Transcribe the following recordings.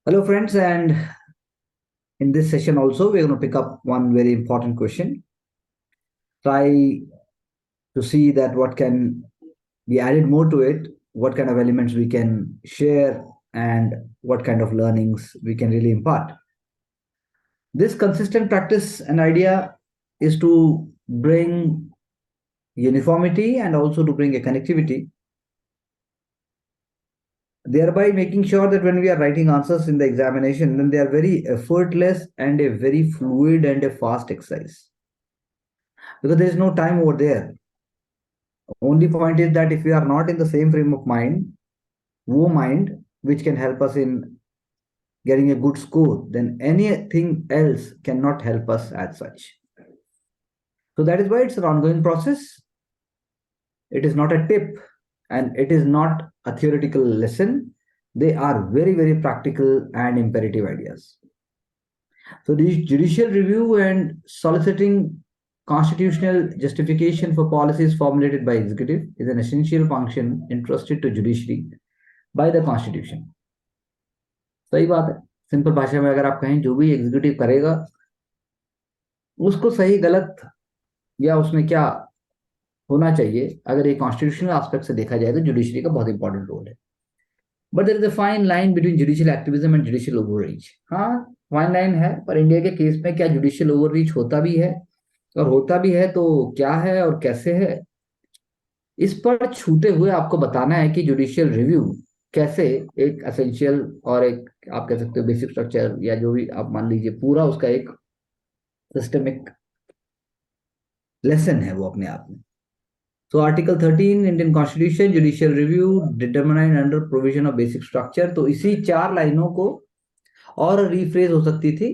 Hello, friends, and in this session also, we're going to pick up one very important question. Try to see that what can be added more to it, what kind of elements we can share, and what kind of learnings we can really impart. This consistent practice and idea is to bring uniformity and also to bring a connectivity, thereby making sure that when we are writing answers in the examination, then they are very effortless and a very fluid and a fast exercise, because there is no time over there. Only point is that if we are not in the same frame of mind, wo mind, which can help us in getting a good score, then anything else cannot help us as such. So that is why it's an ongoing process. It is not a tip and it is not a theoretical lesson. They are very, very practical and imperative ideas. So the judicial review and soliciting constitutional justification for policies formulated by executive is an essential function entrusted to judiciary by the constitution. सही बात है. Simple भाषा में अगर आप कहें, जो भी एग्जीक्यूटिव करेगा उसको सही गलत या उसमें क्या होना चाहिए, अगर ये कॉन्स्टिट्यूशनल एस्पेक्ट से देखा जाए तो जुडिशरी का बहुत इंपॉर्टेंट रोल है. But there is a fine line between judicial activism and judicial overreach. हाँ, फाइन लाइन है, पर इंडिया के केस में क्या जुडिशियल ओवररीच होता भी है, और होता भी है तो क्या है और कैसे है, इस पर छूते हुए आपको बताना है कि जुडिशियल रिव्यू कैसे एक एसेंशियल और एक, आप कह सकते हो बेसिक स्ट्रक्चर, या जो भी आप मान लीजिए, पूरा उसका एक सिस्टमिक लेसन है वो अपने आप में. तो article 13 Indian constitution, judicial review determined under provision of basic structure. तो इसी चार लाइनों को और रिफ्रेज हो सकती थी.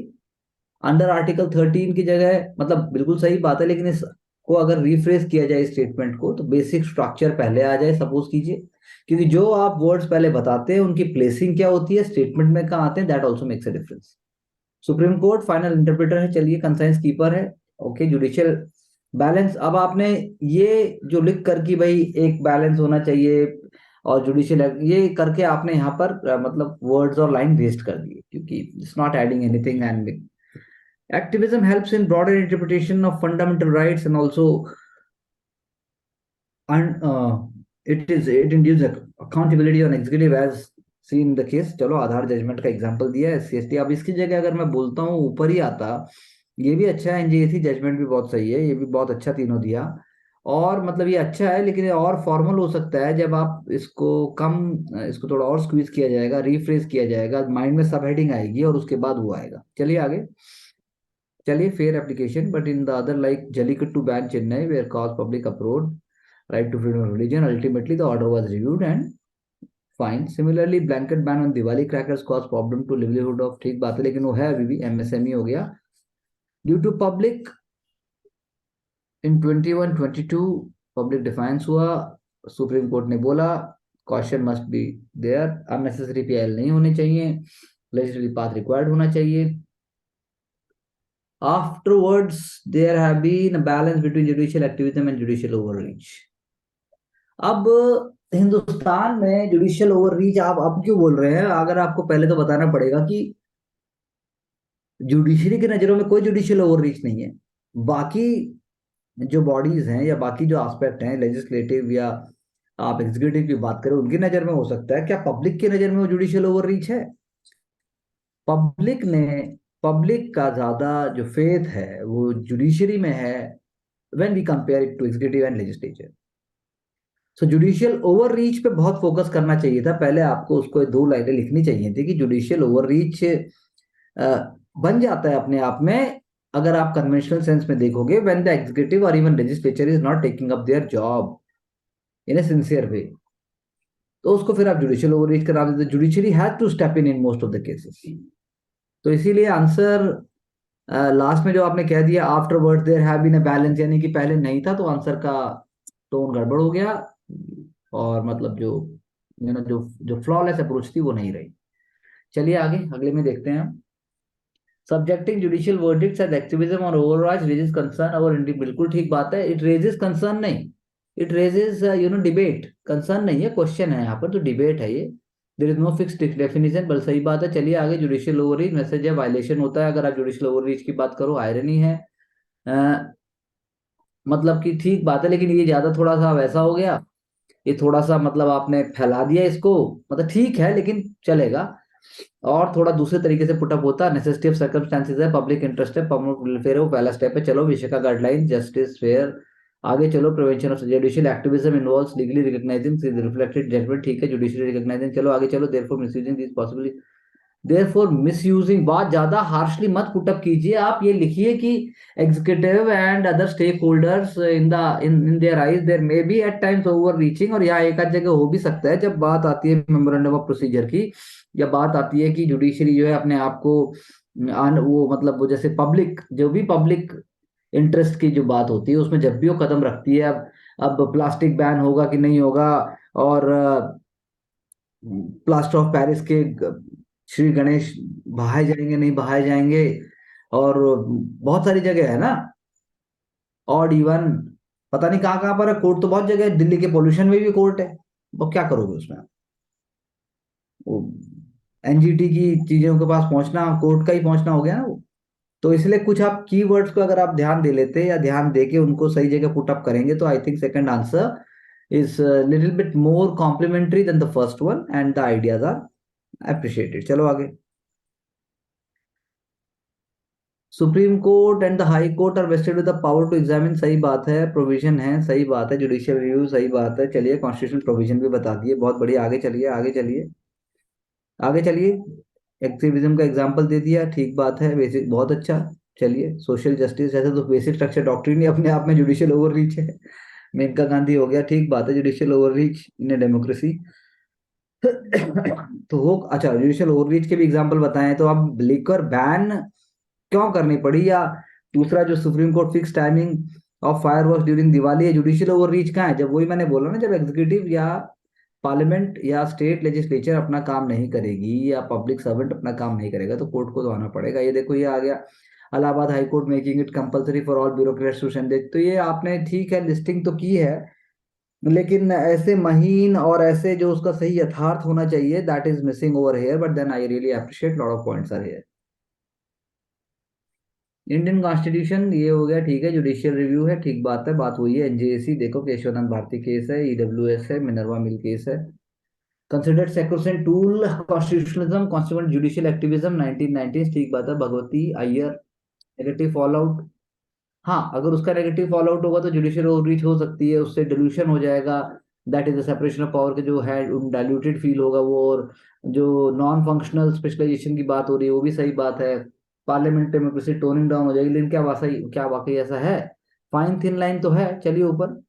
अंडर आर्टिकल 13 की जगह, मतलब बिल्कुल सही बात है, लेकिन इसको अगर रिफ्रेज किया जाए स्टेटमेंट को, तो बेसिक स्ट्रक्चर पहले आ जाए, सपोज कीजिए, क्योंकि जो आप वर्ड्स पहले बताते हैं उनकी प्लेसिंग क्या होती है, स्टेटमेंट में कहाँ आते हैं, that also makes a difference. Supreme court final interpreter है, चलिए कंसाइंस कीपर है, ओके. जुडिशियल बैलेंस, अब आपने ये जो लिख कर कि भाई एक बैलेंस होना चाहिए और जुडिशियल, ये करके आपने यहाँ पर मतलब वर्ड्स और लाइन वेस्ट कर दिए, क्योंकि it's not adding anything. And activism helps in broader interpretation of fundamental rights, and also it induces accountability on executive as seen the case. चलो, आधार जजमेंट का एग्जांपल दिया है CST. अब इसकी जगह अगर मैं बोलता हूँ ऊपर ही आता, ये भी अच्छा है, NJAC जजमेंट भी बहुत सही है, ये भी बहुत अच्छा तीनों दिया, और मतलब ये अच्छा है, लेकिन ये और फॉर्मल हो सकता है जब आप इसको कम, इसको थोड़ा और स्क्वीज किया जाएगा, रिफ्रेज किया जाएगा, माइंड में सब हेडिंग आएगी और उसके बाद वो आएगा. चलिए आगे. चलिए, fair application, but in the other like jallikattu ban Chennai, where cause public uproar right to freedom of religion, ultimately the order was reviewed and fine. Similarly, blanket ban on Diwali crackers caused problem to livelihood of, ठीक बात है, लेकिन वो है अभी भी MSME हो गया. Due to public in 21-22 public defiance हुआ. सुप्रीम कोर्ट ने बोला caution must be there, unnecessary PIL नहीं होने चाहिए, लेजिस्लेटिव पाथ रिक्वायर्ड होना चाहिए. Afterwards, there have been a balance between judicial activism and judicial overreach. अब हिंदुस्तान में जुडिशियल ओवररीच आप अब क्यों बोल रहे हैं, अगर आपको पहले तो बताना पड़ेगा कि जुडिशरी की नजरों में कोई जुडिशियल ओवररीच नहीं है. बाकी जो बॉडीज हैं या बाकी जो एस्पेक्ट हैं, लेजिस्लेटिव या आप एग्जीक्यूटिव की बात करें, उनकी नजर में हो सकता है. क्या पब्लिक की नजर में वो जुडिशियल ओवररीच है? पब्लिक का ज्यादा जो फेथ है वो जुडिशरी में है, when we compare it to executive and legislature. So judicial overreach पे बहुत फोकस करना चाहिए था. पहले आपको उसको 2 लाइनें लिखनी चाहिए थी कि जुडिशियल ओवररीच बन जाता है अपने आप में, अगर आप कन्वेंशनल सेंस में देखोगे, व्हेन द एग्जीक्यूटिव और even legislature is not taking up their job in a sincere way, तो उसको फिर आप जुडिशियल ओवररीच करा देते. Judiciary has to step in most of the cases. तो इसीलिए आंसर लास्ट में जो आपने कह दिया, afterward there have been a balance, यानी कि पहले नहीं था, तो आंसर का टोन गड़बड़ हो गया, और मतलब जो जो जो फ्लॉलेस अप्रोच थी वो नहीं रही. चलिए आगे, अगले में देखते हैं. Subjecting judicial verdicts as activism और ओवरराइज रेजेस कंसर्न और इंडी, बिल्कुल ठीक बात है. इट रेजेस कंसर्न नहीं, इट रेजेस डिबेट. कंसर्न नहीं है, क्वेश्चन है यहाँ पर, तो डिबेट है ये. There is no fixed definition, बल सही बात है। चलिए आगे, जुडिशियल ओवररीच मैसेज है, वायलेशन होता है अगर आप जुडिशियल ओवररीच की बात करो, आयरनी है। मतलब कि ठीक बात है, लेकिन ये ज्यादा थोड़ा सा वैसा हो गया, ये थोड़ा सा मतलब आपने फैला दिया इसको। मतलब ठीक है लेकिन चलेगा, और थोड़ा दूसरे तरीके से पुटअप होता, नेसेसिटी ऑफ सर्कमस्टांसेस है, पब्लिक इंटरेस्ट है, पब्लिक वेलफेयर है, वो पहला स्टेप है। चलो विषय का गाइडलाइन, जस्टिस फेयर। आगे चलो, prevention of judicial activism involves legally recognizing reflected judgment, ठीक है, जुडिशियली रिकॉग्नाइजिंग। चलो आगे चलो, therefore misusing this possibly, therefore misusing, बात ज्यादा हार्शली मत पुटअप कीजिए आप, ये लिखिए कि executive and other stakeholders in their eyes there may be at times overreaching, और यहाँ एक आध जगह हो भी सकता है जब बात आती है मेमोरेंडम ऑफ प्रोसीजर की, या बात आती है कि जुडिशरी जो है अपने आप को वो मतलब वो जैसे पब्लिक, जो भी पब्लिक इंटरेस्ट की जो बात होती है उसमें जब भी वो कदम रखती है, अब प्लास्टिक बैन होगा कि नहीं होगा, और प्लास्टर ऑफ पेरिस के श्री गणेश बहाए जाएंगे नहीं बहाए जाएंगे, और बहुत सारी जगह है ना, और इवन पता नहीं कहाँ कहाँ पर है कोर्ट, तो बहुत जगह है, दिल्ली के पोल्यूशन में भी कोर्ट है, वो क्या करोगे उसमें, वो एनजीटी की चीजों के पास पहुंचना कोर्ट का ही पहुंचना हो गया ना वो। तो इसलिए कुछ आप कीवर्ड्स को अगर आप ध्यान दे लेते या ध्यान दे के उनको सही जगह पुट अप करेंगे, तो I think second answer is little bit more complementary than the first one, and the ideas are appreciated. चलो आगे, supreme court and the high court are vested with the power to examine, सही बात है, provision है, सही बात है, judicial review, सही बात है। चलिए कॉन्स्टिट्यूशनल प्रोविजन भी बता दिए, बहुत बढ़िया, आगे चलिए आगे चलिए आगे चलिए। एक्टिविज्म का एग्जांपल दे दिया, ठीक बात है, बेसिक बहुत अच्छा। चलिए सोशल जस्टिस, ऐसे तो बेसिक स्ट्रक्चर डॉक्ट्रिन ही अपने आप में जुडिशियल ओवररीच है। मेनका गांधी हो गया, ठीक बात है, judicial overreach in a democracy. तो वो अच्छा, जुडिशियल ओवररीच के भी एग्जांपल बताएं, तो अब लिकर बैन क्यों करनी पड़ी, या दूसरा जो supreme court fix timing of fireworks during Diwali है, जुडिशियल ओवररीच कहाँ है, जब वही मैंने बोला ना, जब एग्जीक्यूटिव या पार्लियामेंट या स्टेट लेजिस्लेचर अपना काम नहीं करेगी, या पब्लिक सर्वेंट अपना काम नहीं करेगा, तो कोर्ट को तो आना पड़ेगा। ये देखो ये आ गया, Allahabad high court making it compulsory for all bureaucrats to send it, तो ये आपने ठीक है लिस्टिंग तो की है, लेकिन ऐसे महीन और ऐसे जो उसका सही यथार्थ होना चाहिए, that is missing over here, but then I really appreciate lot of points are here. Indian constitution ये हो गया, ठीक है, जुडिशियल रिव्यू है, ठीक बात है, बात हुई है, एनजेएसी देखो, केशवानंद भारती केस है, ईडब्ल्यूएस है, मिनर्वा मिल केस है, considered sacrosanct tool constitutionalism constituent judicial activism 1990, ठीक बात है, Bhagwati Iyer. Negative fall out, हाँ अगर उसका नेगेटिव फॉल आउट होगा तो जुडिशियल ओवररीच हो सकती है, उससे डिल्यूशन हो जाएगा, that is the separation of power के जो है डाइल्यूटेड फील होगा वो, और जो नॉन फंक्शनल स्पेशलाइजेशन की बात हो रही है वो भी सही बात है, पार्लियामेंट डेमोक्रेसी टोनिंग डाउन हो जाएगी, लेकिन क्या वाकई ऐसा है, फाइन थिन लाइन तो है। चलिए ऊपर,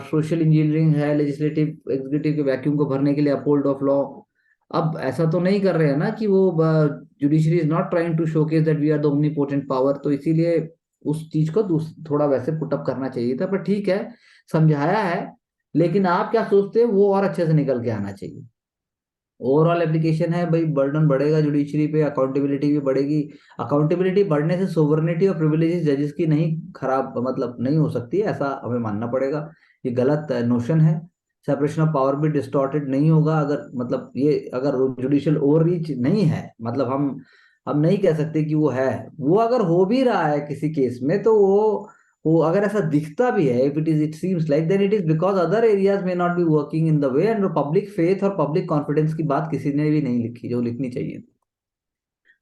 सोशल इंजीनियरिंग है, लेजिस्लेटिव एग्जीक्यूटिव के वैक्यूम को भरने के लिए अपहोल्ड ऑफ लॉ। अब ऐसा तो नहीं कर रहे हैं ना कि वो judiciary is not trying to showcase that we are the omnipotent power, तो इसीलिए उस चीज को थोड़ा वैसे पुटअप करना चाहिए था, पर ठीक है, समझाया है। लेकिन आप क्या सोचते हैं, वो और अच्छे से निकल के आना चाहिए। ओवरऑल एप्लीकेशन है भाई, बर्डन बढ़ेगा जुडिशरी पे, अकाउंटेबिलिटी भी बढ़ेगी, अकाउंटेबिलिटी बढ़ने से सोवरेनिटी और प्रिविलेजेस जजेस की नहीं खराब मतलब नहीं हो सकती है, ऐसा हमें मानना पड़ेगा, ये गलत नोशन है। सेपरेशन ऑफ पावर भी डिस्टॉर्टेड नहीं होगा, अगर मतलब ये अगर जुडिशियल ओवररीच नहीं है, मतलब हम नहीं कह सकते कि वो है, वो अगर हो भी रहा है किसी केस में, तो वो अगर ऐसा दिखता भी है, if it seems like, then it is because other areas में not be working in the way, and public faith और पब्लिक कॉन्फिडेंस की बात किसी ने भी नहीं लिखी जो लिखनी चाहिए।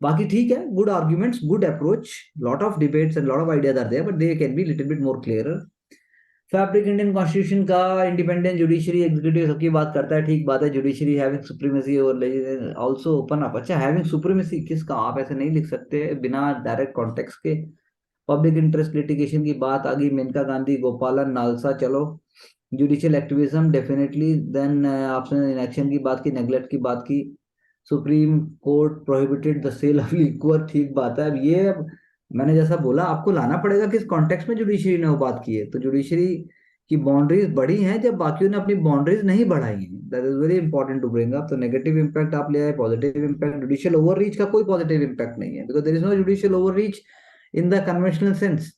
बाकी ठीक है, good arguments, good approach, lot of debates and lot of ideas are there, but they can be little bit more clearer. Fabric Indian constitution का, इंडिपेंडेंट जुडिशरी एग्जीक्यूटिव सबकी बात करता है, ठीक बात है, judiciary having supremacy over also open up, अच्छा having supremacy किसका, आप ऐसे नहीं लिख सकते बिना डायरेक्ट कॉन्टेक्स्ट के। पब्लिक इंटरेस्ट लिटिगेशन की बात आ गई, मेनका गांधी, गोपालन, नालसा, चलो जुडिशियल एक्टिविज्म डेफिनेटली, देन आपने इनएक्शन की बात की, नेगलेक्ट की बात की, supreme court prohibited the sale of liquor, ठीक बात है। अब मैंने जैसा बोला, आपको लाना पड़ेगा किस कॉन्टेक्स्ट में जुडिशरी ने वो बात की है, तो जुडिशरी की बाउंड्रीज बढ़ी हैं जब बाकियों ने अपनी बाउंड्रीज नहीं बढ़ाई हैं, that is very important to bring up. तो नेगेटिव इंपैक्ट आप ले आए, पॉजिटिव इंपैक्ट, जुडिशियल ओवररीच का कोई पॉजिटिव इंपैक्ट नहीं है, because there is no judicial overreach in the conventional sense,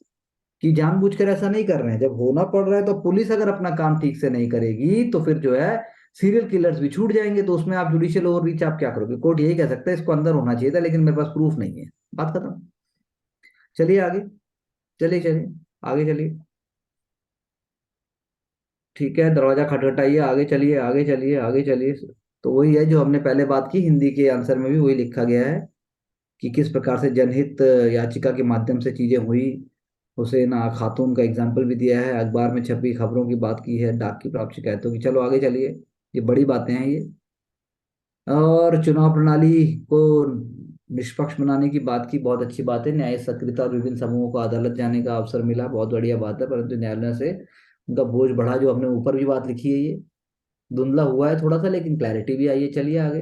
कि जानबूझकर ऐसा नहीं कर रहे हैं, जब होना पड़ रहा है तो पुलिस अगर अपना काम ठीक से नहीं करेगी तो फिर जो है सीरियल किलर्स भी छूट जाएंगे, तो उसमें आप जुडिशियल ओवररीच आप क्या करोगे? कोर्ट यही कह सकता है इसको अंदर होना चाहिए था, लेकिन मेरे पास प्रूफ नहीं है, बात खत्म। चलिए आगे, चलिए चलिए आगे चलिए। ठीक है, दरवाजा खटखटाइए, आगे चलिए आगे चलिए आगे चलिए। तो वही है जो हमने पहले बात की, हिंदी के आंसर में भी वही लिखा गया है कि किस प्रकार से जनहित याचिका के माध्यम से चीजें हुई। हुसैन आगा खातून का एग्जाम्पल भी दिया है, अखबार में छपी खबरों की बात की है, डाक की प्राप्त शिकायतों की। चलो आगे चलिए, ये बड़ी बातें हैं ये। और चुनाव प्रणाली को निष्पक्ष बनाने की बात की, बहुत अच्छी बात है। न्याय सक्रियता और विभिन्न समूहों को अदालत जाने का अवसर मिला, बहुत बढ़िया बात है, परंतु न्यायालय से उनका बोझ बढ़ा, जो हमने ऊपर भी बात लिखी है ये। धुंधला हुआ है थोड़ा सा, लेकिन क्लैरिटी भी आई है। चलिए आगे।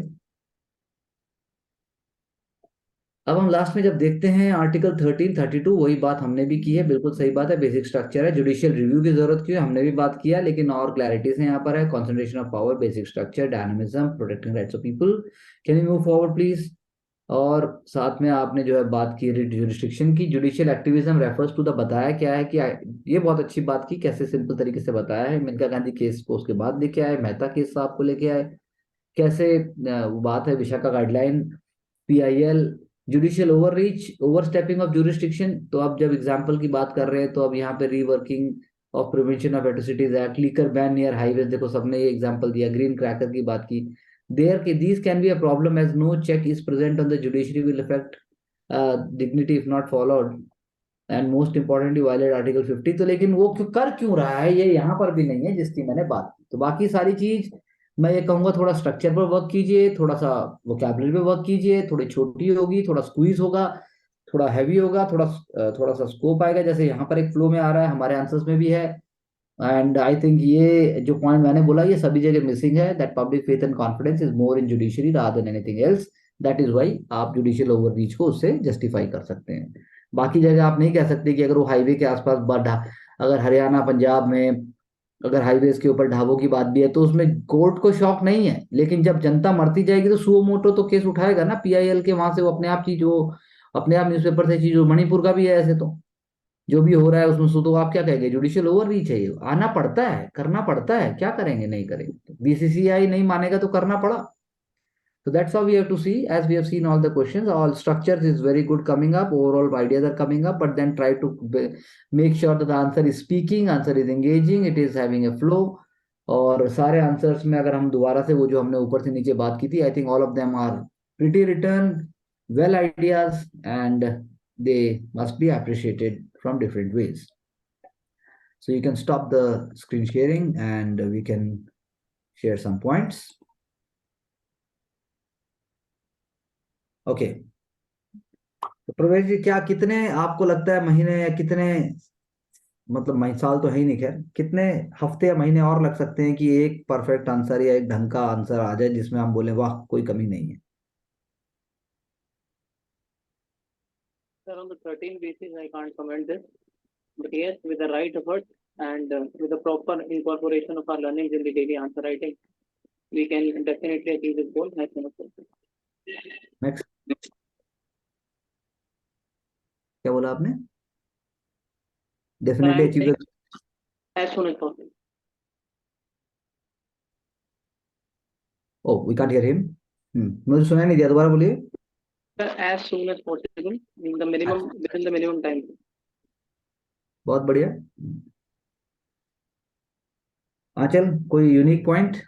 अब हम लास्ट में जब देखते हैं आर्टिकल 1332, वही बात हमने भी की है, बिल्कुल सही बात है। बेसिक स्ट्रक्चर है, जुडिशियल रिव्यू की जरूरत क्यों है हमने भी बात किया, लेकिन और क्लैरिटीज है यहाँ पर है। Concentration of power, basic structure, dynamism, protecting rights of people. Can you move forward please? और साथ में आपने जो है बात की जुरिस्डिक्शन की। Judicial activism refers to the, बताया क्या है कि ये बहुत अच्छी बात की, कैसे सिंपल तरीके से बताया है। मेनका गांधी केस को उसके बाद लेके आए, मेहता केस साहब को लेके आए, कैसे वो बात है Vishakha guideline, PIL, judicial overreach, overstepping of jurisdiction. तो अब जब एग्जांपल की बात कर रहे हैं, तो अब यहाँ पे reworking of prevention of atrocities act, liquor ban near highways, देखो सबने ये एग्जांपल दिया, ग्रीन क्रैकर की बात की। देयर के these can be a problem as no check is present on the judiciary will affect dignity if not followed, and most importantly violate article 50। तो लेकिन वो क्यों कर क्यों रहा है, ये यहाँ पर भी नहीं है जिसकी मैंने बात की। तो बाकी सारी चीज मैं ये कहूंगा, थोड़ा स्ट्रक्चर पर वर्क कीजिए, थोड़ा सा वोकैबुलरी पे वर्क कीजिए, थोड़ी छोटी होगी, थोड़ा स्क्वीज होगा, थोड़ा हैवी होगा, थोड़ा सा स्कोप आएगा, जैसे यहाँ पर एक फ्लो में आ रहा है, हमारे आंसर्स में भी है। एंड आई थिंक ये जो पॉइंट मैंने बोला, ये सभी जगह मिसिंग है, that public faith and confidence is more in judiciary rather than anything else. That is why आप जुडिशियल ओवररीच को उससे जस्टिफाई कर सकते हैं। बाकी जगह आप नहीं कह सकते कि अगर वो हाईवे के आसपास बढ़ा, अगर हरियाणा पंजाब में अगर हाईवेज के ऊपर ढाबों की बात भी है, तो उसमें कोर्ट को शौक नहीं है, लेकिन जब जनता मरती जाएगी तो सुओ मोटो तो केस उठाएगा ना पीआईएल के, वहां से वो अपने आप चीज, वो अपने आप न्यूज़पेपर से चीज, मणिपुर का भी है ऐसे तो, जो भी हो रहा है उसमें। तो आप क्या कहेंगे, जुडिशियल ओवर रीच है, ये आना पड़ता है, करना पड़ता है, क्या करेंगे, नहीं करेंगे, बीसीसीआई नहीं मानेगा तो करना पड़ा। So that's how we have to see. As we have seen all the questions, all structures is very good coming up. Overall ideas are coming up, but then try to make sure that the answer is speaking, answer is engaging, it is having a flow. और सारे answers में अगर हम दोबारा से वो जो हमने ऊपर से नीचे बात की थी, I think all of them are pretty written, well ideas, and they must be appreciated from different ways. So you can stop the screen sharing and we can share some points. Okay. तो प्रवेश जी, क्या कितने आपको लगता है महीने या कितने, मतलब साल तो है ही नहीं, खैर कितने हफ्ते या महीने और लग सकते हैं कि एक परफेक्ट आंसर या एक ढंग का आंसर आ जाए जिसमें हम बोले वाह कोई कमी नहीं है? Sir, on the 13 basis, I can't comment this. But yes, with the right effort and with the proper incorporation of our learnings in the daily answer writing, we can definitely achieve this goal as soon as possible. Next, क्या बोला आपने? Sir, I definitely am achieve saying the, as soon as possible. Oh we can't hear him. मुझे सुनाई नहीं दिया, दोबारा बोलिए। Sir, as soon as possible, in the minimum, within the minimum time. बहुत बढ़िया। आंचल, कोई यूनिक पॉइंट?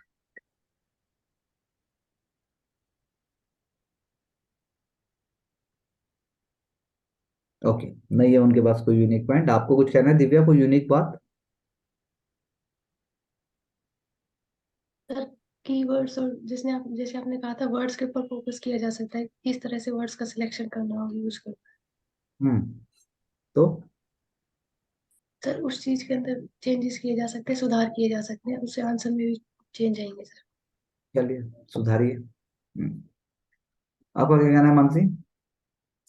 ओके, नहीं है उनके पास कोई यूनिक पॉइंट। आपको कुछ कहना है दिव्या, कोई यूनिक बात? सर कीवर्ड्स और जिसने आप जैसे आपने कहा था वर्ड्स के ऊपर फोकस किया जा सकता है, किस तरह से वर्ड्स का सिलेक्शन करना और यूज करना। हम्म, तो सर उस चीज के अंदर चेंजेस किए जा सकते हैं, सुधार किए जा सकते हैं, उससे आंसर में भी चेंज आएंगे सर। चलिए सुधारिए। आपका क्या कहना है मानसी?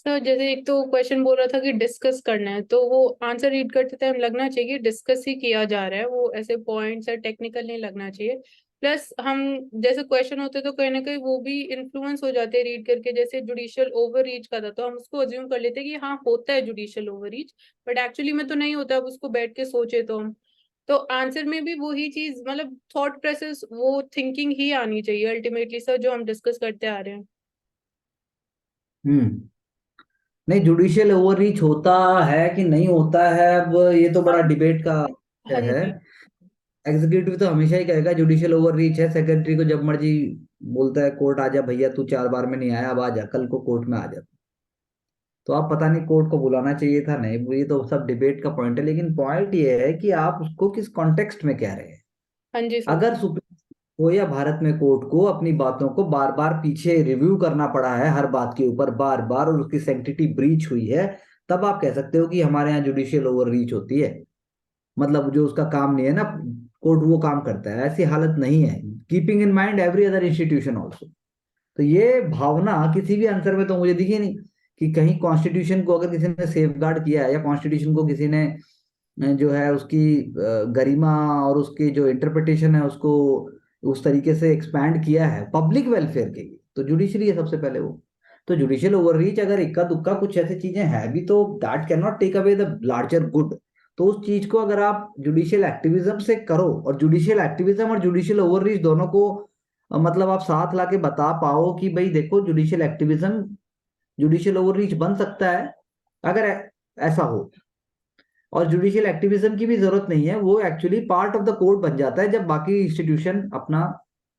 सर जैसे एक तो क्वेश्चन बोल रहा था कि डिस्कस करना है, तो वो आंसर रीड करते टाइम लगना चाहिए कि डिस्कस ही किया जा रहा है, वो ऐसे पॉइंट्स या टेक्निकल नहीं लगना चाहिए। प्लस हम जैसे क्वेश्चन होते तो कहीं ना कहीं वो भी इन्फ्लुएंस हो जाते हैं रीड करके, जैसे जुडिशियल ओवर रीच का था तो हम उसको अज्यूम कर लेते हैं कि हाँ होता है judicial over reach, but actually में तो नहीं होता, अब उसको बैठ के सोचे तो हम। तो आंसर में भी वही चीज, मतलब थॉट प्रोसेस, वो थिंकिंग ही आनी चाहिए अल्टीमेटली सर, जो हम डिस्कस करते आ रहे हैं। नहीं, जुडिशियल ओवररीच होता है कि नहीं होता है, अब ये तो बड़ा डिबेट का हाँ है। जी। एग्जीक्यूटिव तो हमेशा ही कहेगा जुडिशियल ओवररीच है, सेक्रेटरी को जब मर्जी बोलता है कोर्ट आ जा भैया, तू 4 बार में नहीं आया, अब आ जा, कल को कोर्ट में आ जा। तो आप पता नहीं कोर्ट को बुलाना चाहिए था, नहीं, ये तो सब डिबेट का पॉइंट है, लेकिन पॉइंट ये है कि आप उसको किस कॉन्टेक्स्ट में कह रहे हैं। हाँ जी सर। अगर सुप्रीम को या भारत में कोर्ट को अपनी बातों को बार बार पीछे रिव्यू करना पड़ा है हर बात के ऊपर बार बार, और उसकी सैंक्टिटी ब्रीच हुई है, तब आप कह सकते हो कि हमारे यहाँ जुडिशियल ओवररीच होती है। मतलब जो उसका काम नहीं है ना, कोर्ट वो काम करता है, ऐसी हालत नहीं है, keeping in mind every other institution also. तो ये भावना किसी भी आंसर में तो मुझे दिखी नहीं कि कहीं कॉन्स्टिट्यूशन को अगर किसी ने सेफगार्ड किया है, या कॉन्स्टिट्यूशन को किसी ने जो है उसकी गरिमा और उसकी जो इंटरप्रिटेशन है उसको उस तरीके से एक्सपैंड किया है पब्लिक वेलफेयर के लिए, तो जुडिशरी है सबसे पहले वो। तो जुडिशियल ओवररीच अगर इक्का दुक्का कुछ ऐसी चीजें हैं भी, तो that can not take away the larger good. तो उस चीज को अगर आप जुडिशियल एक्टिविज्म से करो, और जुडिशियल एक्टिविज्म और जुडिशियल ओवररीच दोनों को मतलब आप साथ लाके बता पाओ कि भाई देखो, जुडिशियल एक्टिविज्म जुडिशियल ओवररीच बन सकता है अगर ऐसा हो, और जुडिशियल एक्टिविज्म की भी जरूरत नहीं है, वो actually part of the court बन जाता है जब बाकी इंस्टीट्यूशन अपना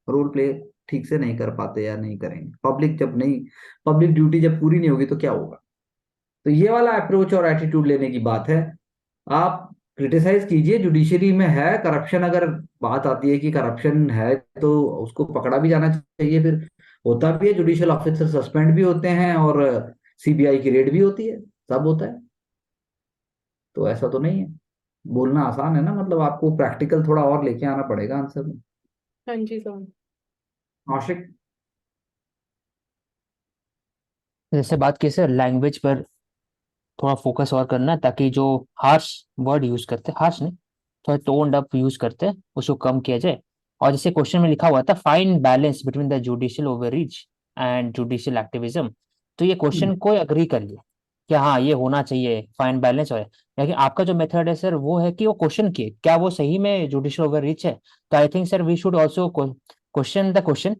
रोल प्ले ठीक से नहीं कर पाते या नहीं करेंगे। पब्लिक जब नहीं, पब्लिक ड्यूटी जब पूरी नहीं होगी तो क्या होगा। तो ये वाला अप्रोच और एटीट्यूड लेने की बात है। आप क्रिटिसाइज कीजिए, जुडिशरी में है करप्शन, अगर बात आती है कि करप्शन है तो उसको पकड़ा भी जाना चाहिए, फिर होता भी है, जुडिशियल ऑफिसर सस्पेंड भी होते हैं और सीबीआई की रेड भी होती है, सब होता है। तो ऐसा तो नहीं है, बोलना आसान है ना, मतलब आपको प्रैक्टिकल थोड़ा और लेके आना पड़ेगा आंसर में। हाँ जी सर। आशिक। जैसे बात की सर, लैंग्वेज पर थोड़ा फोकस और करना, ताकि जो हार्श वर्ड यूज करते, हार्श नहीं, थोड़ा टोन्ड अप यूज करते हैं, उसको कम किया जाए। और जैसे क्वेश्चन में लिखा हुआ था find balance between the judicial overreach and judicial activism, तो ये क्वेश्चन को अग्री कर लिए कि हाँ ये होना चाहिए, फाइंड बैलेंस है। लेकिन आपका जो मेथड है सर वो है कि वो क्वेश्चन किए क्या वो सही में जुडिशियल ओवररीच है। तो I think sir we should also question the question,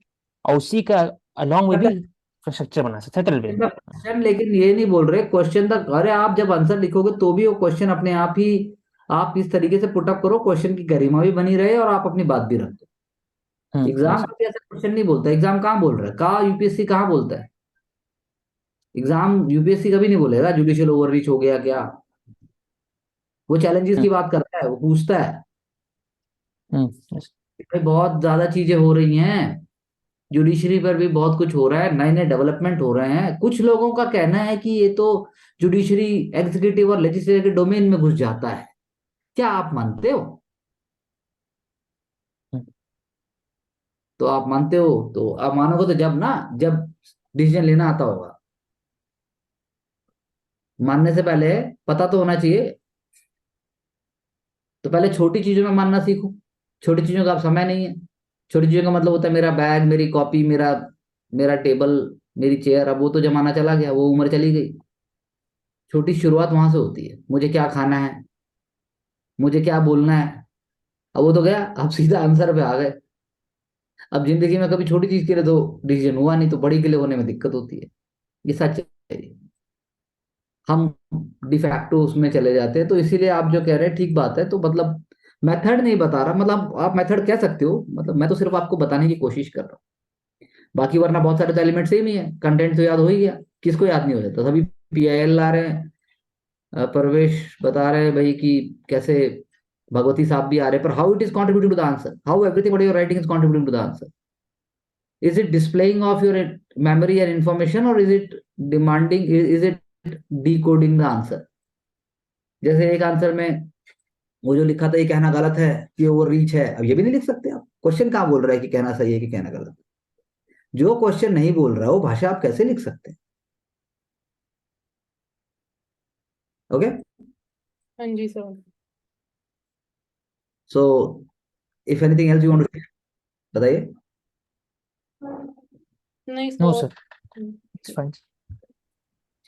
और उसी का अलॉन्ग में भी स्ट्रक्चर बना सकते, सेटल वे में। क्वेश्चन, लेकिन ये नहीं बोल रहे क्वेश्चन तक, अरे आप जब आंसर लिखोगे तो भी वो क्वेश्चन अपने आप ही आप इस तरीके से पुटअप करो, क्वेश्चन की गरिमा भी बनी रहे और आप अपनी बात भी रख दो। एग्जाम yes, कभी ऐसा क्वेश्चन नहीं बोलता, एग्जाम कहाँ बोल रहा है, कहाँ यूपीएससी कहाँ बोलता है, एग्जाम यूपीएससी कभी नहीं बोलेगा जुडिशियल ओवररीच हो गया क्या। वो चैलेंजेस की बात करता है, वो पूछता है yes, कि भाई बहुत ज्यादा चीजें हो रही हैं, जुडिशरी पर भी बहुत कुछ हो रहा है, नए नए डेवलपमेंट हो रहे हैं। कुछ लोगों का कहना है कि ये तो जुडिशरी एग्जीक्यूटिव और लेजिस्लेटिव के डोमेन में घुस जाता है, क्या आप मानते हो? तो आप मानते हो तो आप मानोगे तो जब ना, जब डिसीजन लेना आता होगा, मानने से पहले पता तो होना चाहिए। तो पहले छोटी चीजों में मानना सीखो। छोटी चीजों का अब समय नहीं है। छोटी चीजों का मतलब होता है मेरा बैग, मेरी कॉपी, मेरा मेरा टेबल, मेरी चेयर, अब वो तो जमाना चला गया, वो उम्र चली गई। छोटी शुरुआत वहां से होती है, मुझे क्या खाना है, मुझे क्या बोलना है, अब वो तो गया, अब सीधा आंसर पे आ गए। अब जिंदगी में कभी छोटी चीज के लिए तो डिसीजन हुआ नहीं, तो बड़ी के लिए होने में दिक्कत होती है। ये सच है। हम डिफैक्टो उसमें चले जाते हैं, तो इसीलिए आप जो कह रहे हैं ठीक बात है। तो मतलब मेथड नहीं बता रहा, मतलब आप मेथड कह सकते हो, मतलब मैं तो सिर्फ आपको बताने की कोशिश कर रहा हूँ। बाकी वरना बहुत सारे तो एलिमेंट सेम ही है, कंटेंट तो याद हो ही गया, किसको याद नहीं हो जाता, सभी पीआईएल ला रहे हैं। परवेश बता रहे हैं भाई कि कैसे, भगवती साहब भी आ रहे हैं, पर how it is contributing to the answer, how everything what you are writing is contributing to the answer. Is it displaying of your memory and information, और is it demanding, is it decoding the answer. जैसे एक answer में वो जो लिखा था ये कहना गलत है कि वो रीच है, अब ये भी नहीं लिख सकते आप। क्वेश्चन कहाँ बोल रहा है कि कहना सही है कि कहना गलत है? जो क्वेश्चन नहीं बोल रहा है वो भाषा आप कैसे लिख सकते हैं? ओके, हाँ जी sir. So if anything else you want to, बताइए। नहीं no sir. Sir, it's fine.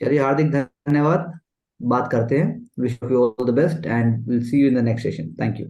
चलिए, हार्दिक धन्यवाद, बात करते हैं। Wish you all the best and will see you in the next session. Thank you.